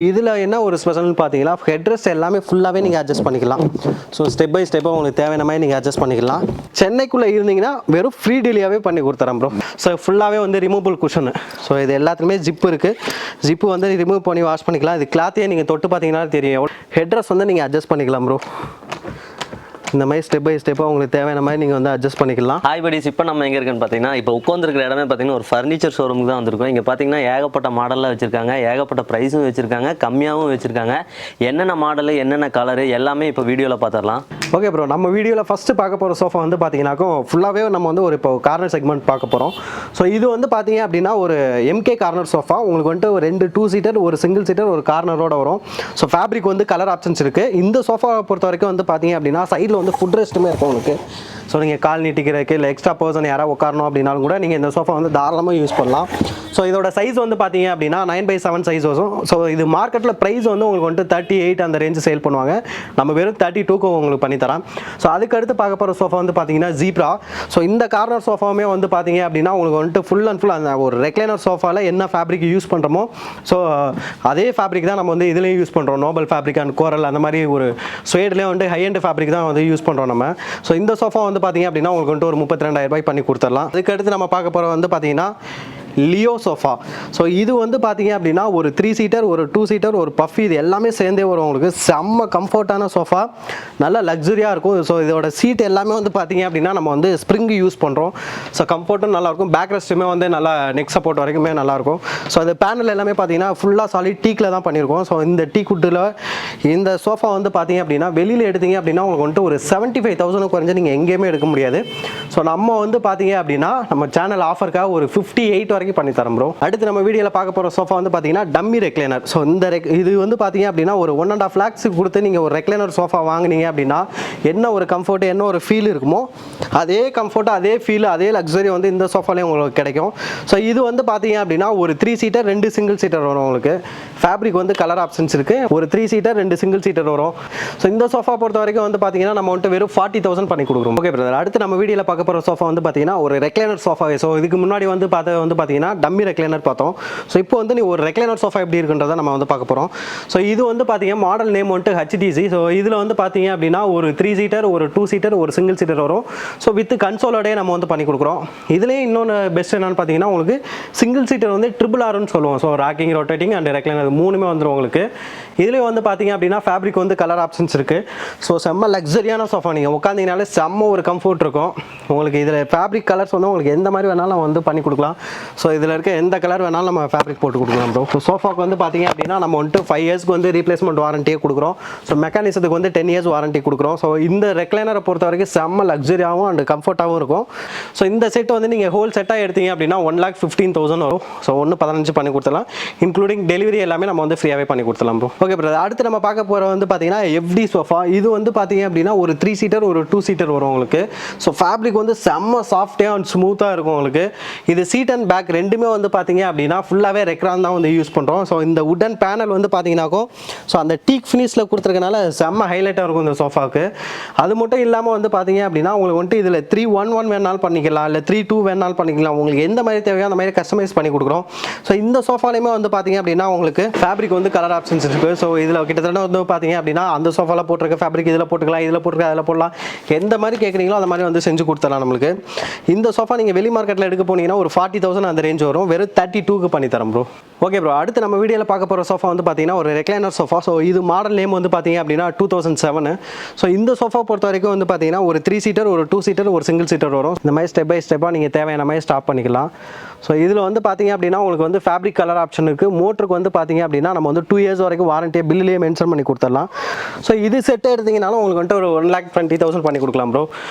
இதில் என்ன ஒரு ஸ்பெஷல்னு பார்த்தீங்கன்னா ஹெட்ரெஸ்ட் எல்லாமே ஃபுல்லாகவே நீங்கள் அட்ஜஸ்ட் பண்ணிக்கலாம். ஸோ ஸ்டெப் பை ஸ்டெப்பாக உங்களுக்கு தேவையான மாதிரி நீங்கள் அட்ஜஸ்ட் பண்ணிக்கலாம். சென்னைக்குள்ளே இருந்தீங்கன்னா வெறும் ஃப்ரீ டெலிவரியாகவே பண்ணி கொடுத்துறேன் ப்ரோ. ஸோ ஃபுல்லாகவே வந்து ரிமூவபிள் குஷனு. ஸோ இது எல்லாத்துக்குமே ஜிப்பு இருக்குது. ஜிப்பு வந்து ரிமூவ் பண்ணி வாஷ் பண்ணிக்கலாம். இது கிளாத்தையே நீங்கள் தொட்டு பார்த்தீங்கன்னா தெரியும். ஹெட்ரெஸ்ட் வந்து நீங்கள் அட்ஜஸ்ட் பண்ணிக்கலாம் ப்ரோ. இந்த மாதிரி ஸ்டெப் பை ஸ்டெப்பாக உங்களுக்கு தேவையான மாதிரி நீங்கள் வந்து அட்ஜஸ்ட் பண்ணிக்கலாம். ஹாய் படிஸ், இப்போ நம்ம எங்கே இருக்குன்னு பார்த்தீங்கன்னா இப்போ உட்காந்துருக்கிற இடமே பார்த்தீங்கன்னா ஒரு ஃபர்னிச்சர் ஷோரூமுக்கு தான் வந்திருக்கோம். இங்கே பார்த்தீங்கன்னா ஏகப்பட்ட மாடலில் வச்சுருக்காங்க, ஏகப்பட்ட ப்ரைஸும் வச்சுருக்காங்க, கம்மியாகவும் வச்சுருக்காங்க. என்னென்ன மாடலு என்னென்ன கலரு எல்லாமே இப்போ வீடியோவில் பார்த்துடலாம். ஓகே ப்ரோ, நம்ம வீடியோவில் ஃபஸ்ட்டு பார்க்க போகிற சோஃபா வந்து பார்த்தீங்கன்னாக்கும் ஃபுல்லாகவே நம்ம வந்து ஒரு இப்போ கார்னர் செக்மெண்ட் பார்க்க போகிறோம். ஸோ இது வந்து பார்த்தீங்க அப்படின்னா ஒரு எம்கே கார்னர் சோஃபா. உங்களுக்கு வந்துட்டு ஒரு 2 2 சீட்டர், ஒரு சிங்கிள் சீட்டர், ஒரு கார்னரோட வரும். ஸோ ஃபேப்ரிக் வந்து கலர் ஆப்ஷன்ஸ் இருக்குது. இந்த சோஃபாவை பொறுத்த வரைக்கும் வந்து பார்த்தீங்க அப்படின்னா சைடில் வந்து ஃபுட் ரெஸ்ட்டுமே இருக்கும் உங்களுக்கு. ஸோ நீங்கள் கால் நீட்டிக்கிறதுக்கு இல்லை எக்ஸ்ட்ரா பர்சன் யாராவது உட்காரணும் அப்படின்னாலும் கூட நீங்கள் இந்த சோஃபா வந்து தாராளமாக யூஸ் பண்ணலாம். ஸோ இதோட சைஸ் வந்து பார்த்தீங்க அப்படின்னா 9/7 சைஸ் வரும். ஸோ இது மார்க்கெட்டில் ப்ரைஸ் வந்து உங்களுக்கு வந்துட்டு 38 அந்த ரேஞ்சு சேல் பண்ணுவாங்க. நம்ம வெறும் 32க்கு உங்களுக்கு பண்ணித்தரோம். ஸோ அதுக்கடுத்து பார்க்க போகிற சோஃபா வந்து பார்த்தீங்கன்னா ஜீப்ரா. ஸோ இந்த கார்னர் சோஃபாவுமே வந்து பார்த்தீங்க அப்படின்னா உங்களுக்கு வந்துட்டு ஃபுல் அண்ட் ஃபுல் அந்த ஒரு ரெக்லைனர் சோஃபாவில் என்ன ஃபேப்ரிக் யூஸ் பண்ணுறோமோ ஸோ அதே ஃபேப்ரிக் தான் நம்ம வந்து இதுலேயும் யூஸ் பண்ணுறோம். நோபல் ஃபேப்ரிக் அண்ட் கோரல் அந்த மாதிரி ஒரு ஸ்வேட்லேயே வந்து ஹை அண்ட் ஃபேப்ரிக் தான் வந்து யூஸ் பண்ணுறோம் நம்ம. ஸோ இந்த சோஃபா வந்து பார்த்தீங்க அப்படின்னா உங்களுக்கு வந்துட்டு ஒரு 32,000 ரூபாய் பண்ணி கொடுத்துடலாம். அதுக்கடுத்து நம்ம பார்க்க போகிற வந்து பார்த்தீங்கன்னா லியோ சோஃபா. ஸோ இது வந்து பார்த்தீங்க அப்படின்னா ஒரு 3 சீட்டர், ஒரு 2 சீட்டர், ஒரு பஃபி, இது எல்லாமே சேர்ந்தே வரும் உங்களுக்கு. செம்ம கம்ஃபர்ட்டான சோஃபா, நல்லா லக்ஸரியாக இருக்கும். ஸோ இதோட சீட் எல்லாமே வந்து பார்த்தீங்க அப்படின்னா நம்ம வந்து ஸ்ப்ரிங் யூஸ் பண்ணுறோம். ஸோ கம்ஃபர்ட்டும் நல்லாயிருக்கும். பேக் ரெஸ்ட்டுமே வந்து நல்லா நெக் சப்போர்ட் வரைக்குமே நல்லாயிருக்கும். ஸோ அது பேனல் எல்லாமே பார்த்தீங்கன்னா ஃபுல்லாக சாலிட் டீக்கில் தான் பண்ணியிருக்கோம். ஸோ இந்த டீ குட்டில் இந்த சோஃபா வந்து பார்த்தீங்க அப்படின்னா வெளியில் எடுத்தீங்க அப்படின்னா உங்களுக்கு வந்துட்டு ஒரு 75,000 குறைஞ்சு நீங்கள் எங்கேயுமே எடுக்க முடியாது. ஸோ நம்ம வந்து பார்த்தீங்க அப்படின்னா நம்ம சேனல் ஆஃபருக்காக ஒரு 58 வரைக்கும் பண்ணி தரோம் ப்ரோ. அடுத்து நம்ம வீடியோவில் பார்க்க போகிற சோஃபா வந்து பார்த்தீங்கன்னா டம்மி ரெக்லைனர். ஸோ இந்த இது வந்து பார்த்தீங்க அப்படின்னா ஒரு 1.5 lakhs கொடுத்து நீங்கள் ஒரு ரெக்லைனர் சோஃபா வாங்கினீங்க அப்படின்னா என்ன ஒரு கம்ஃபர்ட், என்ன ஒரு ஃபீல் இருக்குமோ அதே கம்ஃபர்ட், அதே ஃபீல், அதே லக்ஸரி வந்து இந்த சோஃபாலேயே உங்களுக்கு கிடைக்கும். ஸோ இது வந்து பார்த்தீங்க அப்படின்னா ஒரு 3 சீட்டர், 2 சிங்கிள் சீட்டர் வரும் உங்களுக்கு. ஃபேப்ரிக் வந்து கலர் ஆப்ஷன்ஸ் இருக்குது. ஒரு 3 சீட்டர், 2 சிங்கிள் சீட்டர் வரும். ஸோ இந்த சோஃபா பொறுத்த வரைக்கும் வந்து பார்த்தீங்கன்னா நம்ம வந்துட்டு வெறும் 40,000 பண்ணி கொடுக்குறோம். ஓகே பிரதர், அடுத்து நம்ம வீடியோவில் பார்க்க போகிற சோஃபா வந்து பார்த்தீங்கன்னா ஒரு ரெக்லைனர் சோஃபா. ஸோ இதுக்கு முன்னாடி வந்து பார்த்தீங்கன்னா டம்மி ரெக்லைனர் பார்த்தோம். ஸோ இப்போ வந்து நீ ஒரு ரெக்லைனர் சோஃபா எப்படி இருக்குன்றதை நம்ம வந்து பார்க்க போகிறோம். ஸோ இது வந்து பார்த்தீங்கன்னா மாடல் நேம் வந்துட்டு HTC. ஸோ இதில் வந்து பார்த்தீங்க அப்படின்னா ஒரு 3 சீட்டர், ஒரு 2 சீட்டர், ஒரு சிங்கிள் சீட்டர் வரும். ஸோ வித் கன்சோலோடே நம்ம வந்து பண்ணி கொடுக்குறோம். இதுலேயே இன்னொன்று பெஸ்ட் என்னன்னு பார்த்தீங்கன்னா உங்களுக்கு சிங்கிள் சீட்டர் வந்து RRRன்னு சொல்லுவோம். So rocking, rotating and recliner 3மே வந்துடும் உங்களுக்கு. இதுலேயும் வந்து பார்த்தீங்க அப்படின்னா ஃபேப்ரிக் வந்து கலர் ஆப்ஷன்ஸ் இருக்குது. ஸோ செம்ம லக்ஸரியான சோஃபா, நீங்கள் உட்காந்தீங்கனாலே செம்ம ஒரு கம்ஃபர்ட் இருக்கும் உங்களுக்கு. இதில் ஃபேப்ரிக் கலர்ஸ் வந்து உங்களுக்கு எந்த மாதிரி வேணாலும் நம்ம வந்து பண்ணி கொடுக்கலாம். ஸோ இதில் இருக்க எந்த கலர் வேணாலும் நம்ம ஃபேப்ரிக் போட்டு கொடுக்கலாம் ப்ரோ. ஸோ சோஃபாக்கு வந்து பார்த்தீங்க அப்படின்னா நம்ம வந்துட்டு 5 இயர்ஸ்க்கு வந்து ரீப்ளேஸ்மெண்ட் வாரண்டியே கொடுக்குறோம். ஸோ மெக்கானிசத்துக்கு வந்து 10 இயர்ஸ் வாரண்டி கொடுக்குறோம். ஸோ இந்த ரெக்லைனரை பொறுத்த வரைக்கும் செம்ம லக்ஸரியாகவும் அண்ட் கம்ஃபர்ட்டாகவும் இருக்கும். ஸோ இந்த செட் வந்து நீங்கள் ஹோல் செட்டாக எடுத்தீங்க அப்படின்னா 1,15,000 வரும். ஸோ 1,15 பண்ணி கொடுத்துலாம், இன்க்ளூடிங் டெலிவரி எல்லாமே நம்ம வந்து ஃப்ரீயாகவே பண்ணி கொடுத்துலாம் ப்ரோ. ஓகே பிரதர், அடுத்து நம்ம பார்க்க போகிற வந்து பார்த்தீங்கன்னா FD சோஃபா. இது வந்து பார்த்தீங்க அப்படின்னா ஒரு 3 சீட்டர், ஒரு 2 சீட்டர் வரும் உங்களுக்கு. ஸோ ஃபேப்ரிக் வந்து செம்ம சாஃப்டாக அண்ட் ஸ்மூத்தாக இருக்கும் உங்களுக்கு. இது சீட் அண்ட் பேக் ரெண்டுமே வந்து பார்த்தீங்க அப்படின்னா ஃபுல்லாகவே ரெக்ரான் தான் வந்து யூஸ் பண்ணுறோம். ஸோ இந்த உடன் பேனல் வந்து பார்த்தீங்கன்னாக்கும் ஸோ அந்த டீக் ஃபினிஷில் கொடுத்துருக்கனால செம்ம ஹைலைட்டாக இருக்கும் இந்த சோஃபாவுக்கு. அது மட்டும் இல்லாமல் வந்து பார்த்தீங்க அப்படின்னா உங்களுக்கு வந்துட்டு இதில் 311 வேணாலும் பண்ணிக்கலாம், இல்லை 32 வேணாலும் பண்ணிக்கலாம். உங்களுக்கு எந்த மாதிரி தேவையோ அந்த மாதிரி கஸ்டமைஸ் பண்ணி கொடுக்குறோம். ஸோ இந்த சோஃபாலையுமே வந்து பார்த்தீங்க அப்படின்னா உங்களுக்கு ஃபேப்ரிக் வந்து கலர் ஆப்ஷன்ஸ் இருக்குது. ஸோ இதில் கிட்டத்தட்ட வந்து பார்த்தீங்க அப்படின்னா அந்த சோஃபாவில் போட்டிருக்க ஃபேப்ரிக் இதில் போட்டுக்கலாம், இதில் போட்டுருக்க, அதில் போடலாம். எந்த மாதிரி கேட்குறீங்களோ அந்த மாதிரி வந்து செஞ்சு கொடுத்துடலாம் நம்மளுக்கு. இந்த சோஃபா நீங்கள் வெளி மார்க்கெட்டில் எடுக்க போனீங்கன்னா ஒரு 40,000 அந்த ரேஞ்ச் வரும். வெறும் 32க்கு பண்ணி தரோம் ப்ரோ. ஓகே ப்ரோ, அடுத்து நம்ம வீடியோவில் பார்க்க போகிற சோஃபா வந்து பார்த்தீங்கன்னா ஒரு ரெக்லைனர் சோஃபா. ஸோ இது மாடல் நேம் வந்து பார்த்தீங்க அப்படின்னா 2007. ஸோ இந்த சோஃபா பொறுத்த வரைக்கும் வந்து பார்த்தீங்கன்னா ஒரு 3 சீட்டர், ஒரு 2 சீட்டர், ஒரு சிங்கிள் சீட்டர் வரும். இந்த மாதிரி ஸ்டெப் பை ஸ்டெப்பாக நீங்கள் தேவையான மாதிரி ஸ்டாப் பண்ணிக்கலாம். ஸோ இதில் வந்து பார்த்தீங்க அப்படின்னா உங்களுக்கு வந்து ஃபேப்ரிக் கலர் ஆப்ஷன் இருக்குது. மோட்டருக்கு வந்து பார்த்தீங்க அப்படின்னா நம்ம வந்து 2 இயர்ஸ் வரைக்கும் வாரண்டியை பில்லிலே மென்ஷன் பண்ணி கொடுத்துடலாம். ஸோ இது செட் எடுத்தீங்கனாலும் உங்களுக்கு வந்துட்டு ஒரு 1,20,000 பண்ணி கொடுக்கலாம் ப்ரோ.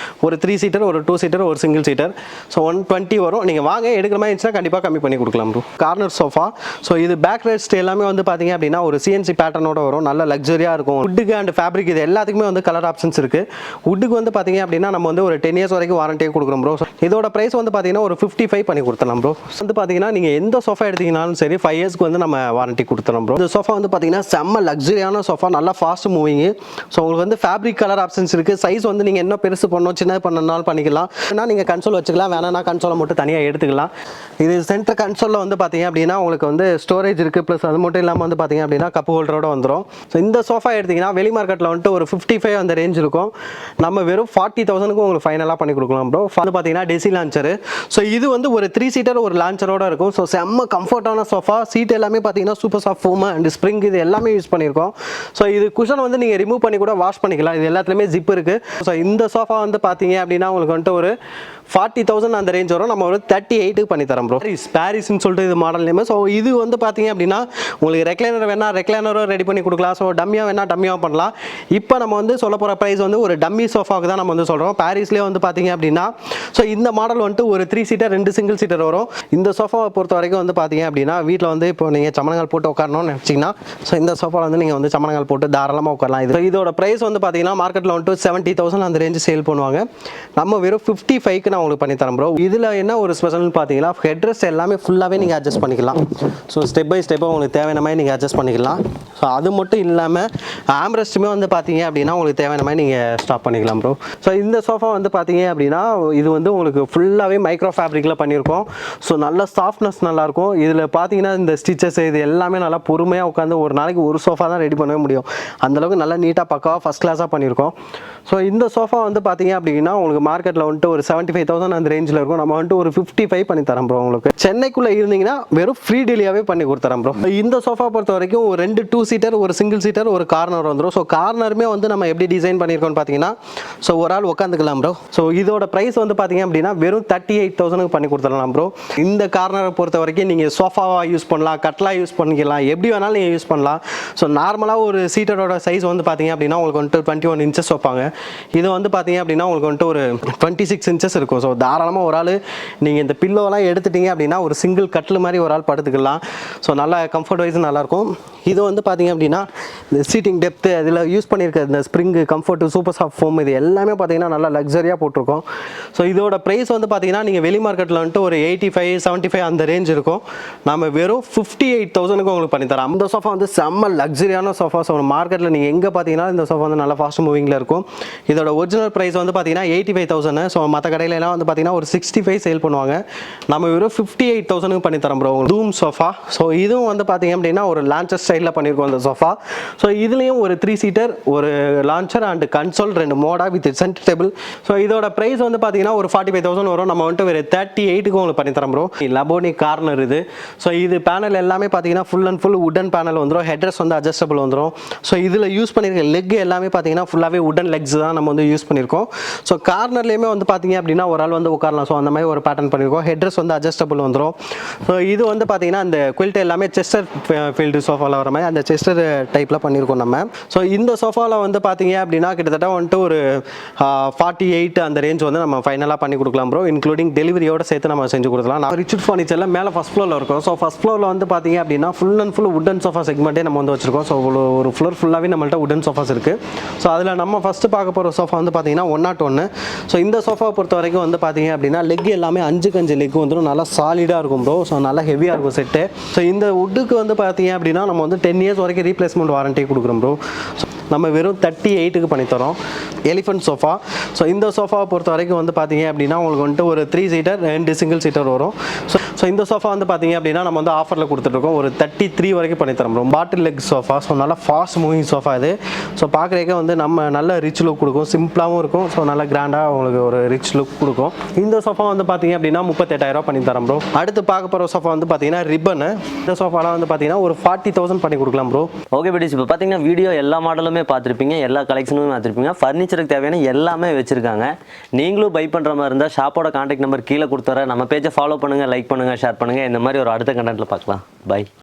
ஒரு 3 சீட்டர், ஒரு 2 சீட்டர், ஒரு சிங்கிள் சீட்டர். ஸோ 120 வரும். நீங்கள் வாங்க எடுக்கிற மாதிரி இருந்துச்சுன்னா கண்டிப்பாக கம்மி பண்ணி கொடுக்கலாம் ப்ரோ. Corner sofa. ஸோ இது பேக் ரெஸ்ட் எல்லாமே வந்து பார்த்தீங்க அப்படின்னா ஒரு CNC பேட்டர்னோட வரும். நல்ல லக்ஸரியாக இருக்கும். வுட்டுக்கு அண்ட் ஃபேப்ரிக் இது எல்லாத்துக்குமே வந்து கலர் ஆப்ஷன்ஸ் இருக்குது. வுட்டுக்கு வந்து பார்த்தீங்க அப்படின்னா நம்ம வந்து ஒரு 10 இயர்ஸ் வரைக்கும் வாரண்டியே கொடுக்குறோம் ப்ரோ. இதோட ப்ரைஸ் வந்து பார்த்தீங்கன்னா ஒரு 55 பண்ணி கொடுத்துடலாம் ப்ரோ. வந்து பார்த்தீங்கன்னா நீங்கள் எந்த சோஃபா எடுத்தீங்கனாலும் சரி 5 இயர்ஸ்க்கு வந்து நம்ம வாரண்டி கொடுத்துறோம் ப்ரோ. இந்த சோஃபா வந்து பார்த்தீங்கன்னா செம்ம லக்ஸரியான சோஃபா, நல்லா ஃபாஸ்ட் மூவிங்கு. ஸோ உங்களுக்கு வந்து ஃபேப்ரிக் கலர் ஆப்ஷன்ஸ் இருக்குது. சைஸ் வந்து நீங்கள் என்ன பெருசு பண்ணணும் சின்ன பண்ணனாலும் பண்ணிக்கலாம். ஏன்னா நீங்கள் கன்சோல் வச்சுக்கலாம், வேணான்னா கன்சோலை மட்டும் தனியாக எடுத்துக்கலாம். இது சென்டர் கன்சோலில் வந்து பார்த்தீங்க அப்படின்னா உங்களுக்கு வந்து ஸ்டோரேஜ் இருக்குது. ப்ளஸ் அது மட்டும் இல்லாமல் வந்து பார்த்தீங்க அப்படின்னா கப் ஹோல்டரோட வந்துடும். ஸோ இந்த சோஃபா எடுத்திங்கன்னா வெளி மார்க்கெட்டில் வந்துட்டு ஒரு 55 அந்த ரேஞ்ச் இருக்கும். நம்ம வெறும் 40,000க்கு உங்களுக்கு ஃபைனலாக பண்ணி கொடுக்கலாம் ப்ரோ. வந்து பார்த்தீங்கன்னா டெசி லான்ச்சரு. ஸோ இது வந்து ஒரு 3 சீட்டர் ஒரு லான்ச்சரோட இருக்கும். ஸோ செம்ம கம்ஃபர்ட்டான சோஃபா. சீட் எல்லாமே பார்த்தீங்கன்னா super soft foam and spring இது எல்லாமே யூஸ் பண்ணியிருக்கோம். ஸோ இது குஷன் வந்து நீங்கள் ரிமூவ் பண்ணி கூட வாஷ் பண்ணிக்கலாம். இது எல்லாத்துலேயுமே ஜிப் இருக்குது. ஸோ இந்த சோஃபா வந்து பார்த்தீங்க அப்படின்னா உங்களுக்கு வந்துட்டு ஒரு 40,000 அந்த ரேஞ்ச் வரும். நம்ம ஒரு 38க்கு பண்ணி தரோம் ப்ரோ. பாரிஸ்ன்னு சொல்லிட்டு இது மாடல் நேம். ஸோ இது வந்து பார்த்தீங்க அப்படின்னா உங்களுக்கு ரெக்லைனர் வேணா ரெக்லைனரும் ரெடி பண்ணி கொடுக்கலாம். ஸோ டம்மியாக வேணா டம்மியாக பண்ணலாம். இப்போ நம்ம வந்து சொல்ல போகிற ப்ரைஸ் வந்து ஒரு டம்மி சோஃபாவுக்கு தான் நம்ம வந்து சொல்கிறோம். பாரிஸ்லேயே வந்து பார்த்தீங்க அப்படின்னா ஸோ இந்த மாடல் வந்துட்டு ஒரு 3 சீட்டர் 2 சிங்கிள் சீட்டர் வரும். இந்த சோஃபாவை பொறுத்த வரைக்கும் வந்து பார்த்தீங்க அப்படின்னா வீட்டில் வந்து இப்போ நீங்கள் சமணங்கால் போட்டு உட்காரணும்னு நினச்சிங்கன்னா ஸோ இந்த சோஃபாவில் வந்து நீங்கள் வந்து சமணங்கால் போட்டு தாராளமாக உட்காரலாம். இதோட ப்ரைஸ் வந்து பார்த்தீங்கன்னா மார்க்கெட்டில் வந்துட்டு 70,000 அந்த ரேஞ்சு சேல் பண்ணுவாங்க. நம்ம வெறும் 55க்கு நான் உங்களுக்கு பண்ணி தரேன் ப்ரோ. இதில் என்ன ஒரு ஸ்பெஷல்னு பார்த்தீங்கன்னா ஹெட்ரெஸ்ட் எல்லாமே ஃபுல்லாகவே நீங்கள் அட்ஜஸ்ட் பண்ணிக்கலாம். ஸோ ஸ்டெப் பை ஸ்டெப்பாக உங்களுக்கு தேவையான மாதிரி நீங்கள் அட்ஜஸ்ட் பண்ணிக்கலாம். ஸோ அது மட்டும் இல்லாமல் ஆம்ரெஸ்ட்டுமே வந்து பார்த்தீங்க அப்படின்னா உங்களுக்கு தேவையான மாதிரி நீங்கள் ஸ்டாப் பண்ணிக்கலாம் ப்ரோ. ஸோ இந்த சோஃபா வந்து பார்த்தீங்க அப்படின்னா இது வந்து உங்களுக்கு ஃபுல்லாகவே மைக்ரோ ஃபேப்ரிக்கில் பண்ணியிருக்கோம். ஸோ நல்ல சாஃப்ட்னஸ் நல்லாயிருக்கும். இதில் பார்த்தீங்கன்னா இந்த ஸ்டிச்சஸ் இது எல்லாமே நல்லா பொறுமையாக உட்காந்து ஒரு நாளைக்கு ஒரு சோஃபா தான் ரெடி பண்ணவே முடியும். அந்தளவுக்கு நல்லா நீட்டாக பக்காவாக ஃபஸ்ட் கிளாஸாக பண்ணியிருக்கோம். ஸோ இந்த சோஃபா வந்து பார்த்தீங்க அப்படின்னா உங்களுக்கு மார்க்கெட்டில் வந்துட்டு ஒரு 75,000 அந்த ரேஞ்சில் இருக்கும். நம்ம வந்துட்டு ஒரு 55 பண்ணி தரோம் ப்ரோ. உங்களுக்கு சென்னைக்குள்ளே இருந்தீங்கன்னா வெறும் ஃப்ரீ டெலிவரியாகவே பண்ணி கொடுத்துறோம் ப்ரோ. இந்த சோஃபா பொறுத்த வரைக்கும் ஒரு 2 சீட்டர் ஒரு சிங்கிள் சீட்டர் ஒரு கார்னர் வந்துடும். ஸோ கார்னருமே வந்து நம்ம எப்படி டிசைன் பண்ணியிருக்கோம்னு பார்த்தீங்கன்னா ஸோ ஒரு ஆள் உட்காந்துக்கலாம் ப்ரோ. ஸோ இதோட ப்ரைஸ் வந்து பார்த்தீங்க அப்படின்னா வெறும் 38,000க்கு பண்ணி கொடுத்துடலாம் ப்ரோ. இந்த கார்னரை பொறுத்த வரைக்கும் நீங்கள் சோஃபாவாக யூஸ் பண்ணலாம், கட்லாக யூஸ் பண்ணிக்கலாம், எப்படி வேணாலும் நீங்கள் யூஸ் பண்ணலாம். ஸோ நார்மலாக ஒரு சீட்டரோட சைஸ் வந்து பார்த்தீங்க அப்படின்னா உங்களுக்கு வந்துட்டு 21 இன்ச்சஸ் வைப்பாங்க. இது வந்து பார்த்தீங்க அப்படின்னா உங்களுக்கு வந்துட்டு ஒரு 26 இன்ச்சஸ் இருக்கும். ஸோ தாராளமாக ஒரு ஆள் நீங்கள் இந்த பில்லோலாம் எடுத்துட்டீங்க அப்படின்னா ஒரு சிங்கிள் கட்டில் மாதிரி ஒரு ஆள் படுத்துக்கலாம். ஸோ நல்லா கம்ஃபர்ட் வைஸ் நல்லாயிருக்கும். இது வந்து பார்த்தீங்க அப்படின்னா இந்த சீட்டிங் டெப்த்து அதில் யூஸ் பண்ணியிருக்க இந்த spring comfort super soft foam இது எல்லாமே பார்த்தீங்கன்னா நல்லா லக்ஸரியாக போட்டிருக்கோம். ஸோ இதோட ப்ரைஸ் வந்து பார்த்தீங்கன்னா நீங்கள் வெளி மார்க்கெட்டில் வந்துட்டு ஒரு 85 75 அந்த ரேஞ்ச் இருக்கும். நம்ம வெறும் 58,000க்கு உங்களுக்கு பண்ணி தரோம். அந்த சோஃபா வந்து செம்ம லக்ஸரியான சோஃபா. ஸோ மார்க்கெட்டில் நீங்கள் எங்கே பார்த்தீங்கன்னா இந்த சோஃபா வந்து நல்லா ஃபாஸ்ட் மூவிங்கில் இருக்கும். இதோட ஒரிஜினல் ப்ரைஸ் வந்து பார்த்தீங்கன்னா 85,000. ஸோ மற்ற கடையிலலாம் வந்து பார்த்தீங்கன்னா ஒரு 65 சேல் பண்ணுவாங்க. நம்ம வெறும் 58,000க்கு பண்ணி தரோம் ப்ரோ. டூம் சோஃபா. ஸோ இதுவும் வந்து பார்த்தீங்க அப்படின்னா ஒரு லான்ச்சர் ஸ்டைலில் பண்ணியிருக்கோம் இந்த சோஃபா. ஸோ இதுலேயும் ஒரு 3 சீட்டர் ஒரு lounger and console 2 moda with centre table. So இதோட ப்ரைஸ் வந்து பார்த்தீங்கன்னா ஒரு 45,000 வரும். நம்ம வந்துட்டு ஒரு 38க்கு உங்களுக்கு பண்ணி தரோம் ப்ரோ. லபோனி கார்னர் இது. ஸோ இது பேனல் எல்லாமே பார்த்தீங்கன்னா ஃபுல் அண்ட் ஃபுல் உடன் பேனல் வந்துடும். ஹெட்ரெஸ் வந்து அட்ஜஸ்டபிள் வந்துடும். ஸோ இதில் யூஸ் பண்ணியிருக்க லெக் எல்லாமே பார்த்தீங்கன்னா ஃபுல்லாகவே உடன் லெக்ஸ் தான் நம்ம வந்து யூஸ் பண்ணியிருக்கோம். ஸோ கார்னர்லேயுமே வந்து பார்த்தீங்க அப்படின்னா ஒரு ஆள் வந்து உட்காரலாம். ஸோ அந்த மாதிரி ஒரு பேட்டர்ன் பண்ணியிருக்கோம். ஹெட்ரெஸ் வந்து அட்ஜஸ்டபிள் வந்துடும். ஸோ இது வந்து பார்த்தீங்கன்னா அந்த குயில்ட் எல்லாமே செஸ்டர் ஃபீல்டு சோஃபாவில் வர மாதிரி அந்த செஸ்டர் டைப்பில் பண்ணியிருக்கோம் நம்ம. ஸோ இந்த சோஃபாவில் வந்து பார்த்தீங்க அப்படின்னா கிட்டத்தட்ட வந்துட்டு ஒரு 48 அந்த ரேஞ்ச் வந்து நம்ம ஃபைனலாக பண்ணி கொடுக்கலாம் ப்ரோ. இன்க்ளூடிங் டெலிவரியோட சேர்த்து நம்ம செஞ்சு கொடுக்கலாம். நான் ரிச்வுட் ஃபர்னிச்சரில் மேலே ஃபஸ்ட் ஃப்ளோரில் இருக்கும். ஸோ ஃபஸ்ட் ஃப்ளோரில் வந்து பார்த்தீங்க அப்படின்னா ஃபுல் அண்ட் ஃபுல் உடன் சோஃபா செக்மெண்ட்டே நம்ம வந்து வச்சிருக்கோம். ஸோ ஒரு ஃப்ளோர் ஃபுல்லாகவே நம்மள்ட்ட உடன் சோஃபாஸ் இருக்குது. ஸோ அதில் நம்ம ஃபஸ்ட்டு பார்க்க போகிற சோஃபா வந்து பார்த்தீங்கன்னா 101. ஸோ இந்த சோஃபாவை பொறுத்த வரைக்கும் வந்து பார்த்தீங்க அப்படின்னா லெக் எல்லாமே 5க்கு 5 லெக் வந்துடும். நல்லா சாலிடாக இருக்கும் ப்ரோ. ஸோ நல்லா ஹெவியாக இருக்கும் செட்டு. ஸோ இந்த வுட்டுக்கு வந்து பார்த்தீங்க அப்படின்னா நம்ம வந்து 10 இயர்ஸ் வரைக்கும் ரீப்ளேஸ்மெண்ட் வாரண்டி கொடுக்குறோம் ப்ரோ. நம்ம வெறும் 38க்கு பண்ணித்தரோம். Elephant sofa. ஸோ இந்த சோஃபாவை பொறுத்த வரைக்கும் வந்து பார்த்தீங்க அப்படின்னா உங்களுக்கு வந்துட்டு ஒரு 3 சீட்டர் 2 சிங்கிள் சீட்டர் வரும். ஸோ இந்த சோஃபா வந்து பார்த்தீங்க அப்படின்னா நம்ம வந்து ஆஃபரில் கொடுத்துட்ருக்கோம். ஒரு 33 வரைக்கும் பண்ணித்தரோம் ப்ரோ. பாட்டில் லெக் சோஃபா. ஸோ நல்லா ஃபாஸ்ட் மூவிங் சோஃபா இது. ஸோ பார்க்குறதுக்கே வந்து நம்ம நல்ல ரிச் லுக் கொடுக்கும். சிம்பிளாகவும் இருக்கும். ஸோ நல்லா கிராண்டாக உங்களுக்கு ஒரு ரிச் லுக் கொடுக்கும். இந்த சோஃபா வந்து பார்த்தீங்க அப்படின்னா 38,000 பண்ணி தரோம் ப்ரோ. அடுத்து பார்க்க போகிற சோஃபா வந்து பார்த்தீங்கன்னா ரிப்பனு. இந்த சோஃபாலாம் வந்து பார்த்தீங்கன்னா ஒரு 40,000 பண்ணி கொடுக்கலாம் ப்ரோ. ஓகே பிடிச்சி. இப்போ பார்த்தீங்கன்னா வீடியோ எல்லா மாடலுமே பார்த்துருப்பீங்க, எல்லா கலெக்ஷனுமே பார்த்துருப்பீங்க. ஃபர்னிச்சருக்கு தேவையான எல்லாமே வச்சுருக்காங்க. நீங்களும் பை பண்ணுற மாதிரி இருந்தால் ஷாப்போட கான்டாக்ட் நம்பர் கீழே கொடுத்துறேன். நம்ம பேஜை ஃபாலோ பண்ணுங்கள், லைக் பண்ணுங்கள், ஷேர் பண்ணுங்கள். இந்த மாதிரி ஒரு அடுத்த கண்டென்ட்டில் பார்க்கலாம். பை.